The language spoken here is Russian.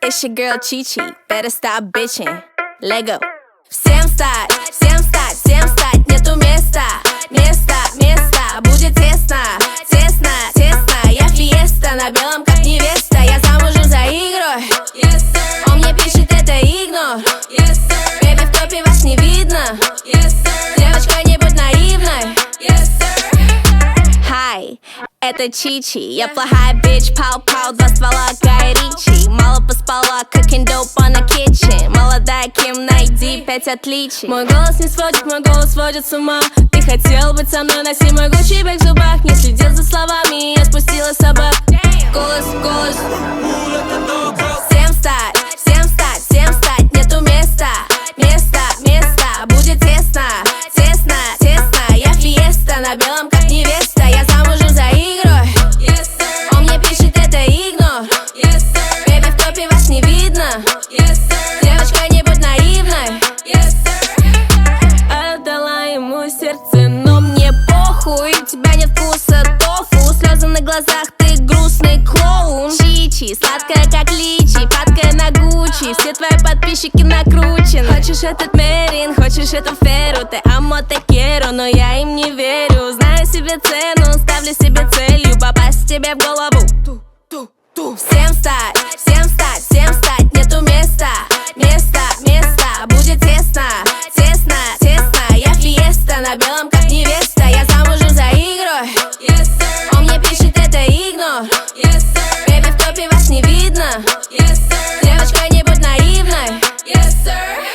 It's your girl Chi-Chi, better stop bitching. Lego. Всем встать, всем встать, всем встать. Нету места, места, места. Будет тесно, тесно, тесно. Я фиеста, на белом как невеста. Я замужем за игрой. Yes, sir. Он мне пишет, это игнор. Yes, sir. Бэби, в топе вас не видно. Yes, sir. Девочка, не будь наивной. Yes, sir. Hi, это Чи-Чи. Я плохая bitch, пау-пау, два ствола Гай Ричи. Мало поспала, cooking dope on the kitchen. Молодая Ким, найди 5 отличий. Мой голос не сводит, мой голос сводит с ума. Ты хотел быть со мной, носи мой Гуччи бэг в зубах. Не следил за словами, я спустила собак. Голос, голос. Всем встать, всем встать, всем встать. Нету места, места, места. Будет тесно, тесно, тесно. Я фиеста, на белом как невеста. Я замужем за игрой. Yes, sir. Он мне пишет, это игнор. Yes, sir. Бэби, в топе вас не видно. Yes, sir. Девочка, не будь наивной. Yes, sir. Отдала ему сердце, но мне похуй. У тебя нет вкуса тофу. Слезы на глазах, ты грустный клоун. Чи-Чи, сладкая как личи, падкая на Гуччи. Все твои подписчики накручены. Хочешь этот Мерин, хочешь эту Феру. Ты амо те quiero, но я им не верю. Знаю себе цену, ставлю себе целью попасть тебе в голову. Всем встать, всем встать, всем встать. Нету места, места, места. Будет тесно, тесно, тесно. Я фиеста, на белом как невеста. Я замужем за игрой. Yes, sir. Он мне пишет, это игнор. Yes, sir. Бэби, в топе вас не видно. Yes, sir. Девочка, не будь наивной. Yes, sir.